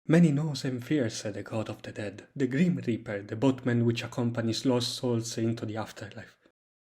Many knows and fears the god of the dead, the Grim Reaper, the boatman which accompanies lost souls into the afterlife.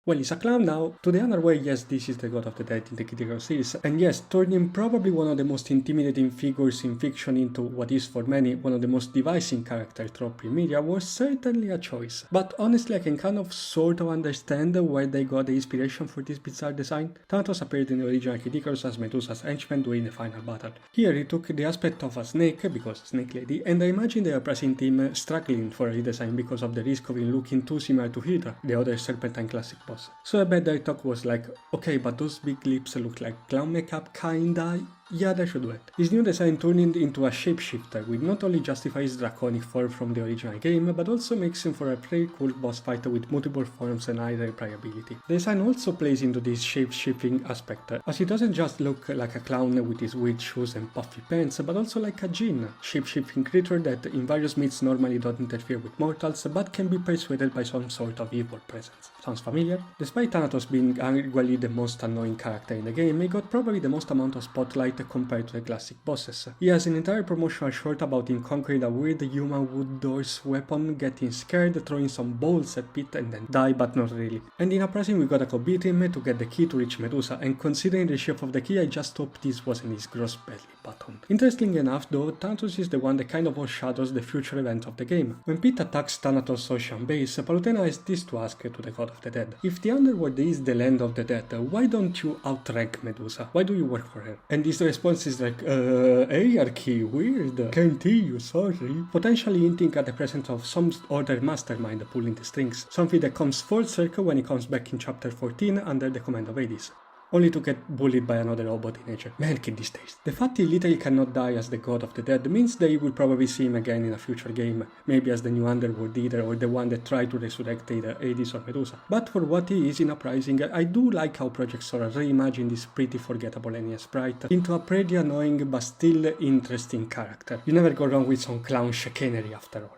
Well, he's a clown now. To the other way, yes, this is the god of the dead in the Kid Icarus series, and yes, turning probably one of the most intimidating figures in fiction into what is for many one of the most devising character trope in media was certainly a choice. But honestly, I can kind of sort of understand where they got the inspiration for this bizarre design. Thanatos appeared in the original Kid Icarus as Medusa's henchman during the final battle. Here he took the aspect of a snake, because Snake Lady, and I imagine the uprising team struggling for a redesign because of the risk of him looking too similar to Hydra, the other Serpentine classic boss. So I bet their talk was like, okay, but those big lips look like clown makeup kinda, yeah, they should do it. His new design turned into a shapeshifter, which not only justifies his draconic form from the original game, but also makes him for a pretty cool boss fight with multiple forms and high replayability. The design also plays into this shape-shifting aspect, as he doesn't just look like a clown with his weird shoes and puffy pants, but also like a djinn, shape-shifting creature that in various myths normally don't interfere with mortals, but can be persuaded by some sort of evil presence. Sounds familiar? Despite Thanatos being arguably the most annoying character in the game, he got probably the most amount of spotlight compared to the classic bosses. He has an entire promotional short about him conquering a weird human wood door's weapon, getting scared, throwing some balls at Pete and then die, but not really. And in Uprising we gotta go beat him to get the key to reach Medusa, and considering the shape of the key, I just hope this wasn't his gross belly button. Interestingly enough though, Thanatos is the one that kind of overshadows the future event of the game. When Pete attacks Thanatos' ocean base, Palutena has this to ask to the god of the dead. If the underworld is the land of the dead, why don't you outrank Medusa? Why do you work for her? And his response is like, hierarchy, weird, can't hear you, sorry. Potentially hinting at the presence of some other mastermind pulling the strings, something that comes full circle when he comes back in chapter 14 under the command of Hades, only to get bullied by another robot teenager. Man, kid these days. The fact he literally cannot die as the god of the dead means they will probably see him again in a future game, maybe as the new Underworld Eater or the one that tried to resurrect either Hades or Medusa. But for what he is in Uprising, I do like how Project Sora reimagined this pretty forgettable NES sprite into a pretty annoying but still interesting character. You never go wrong with some clown chicanery after all.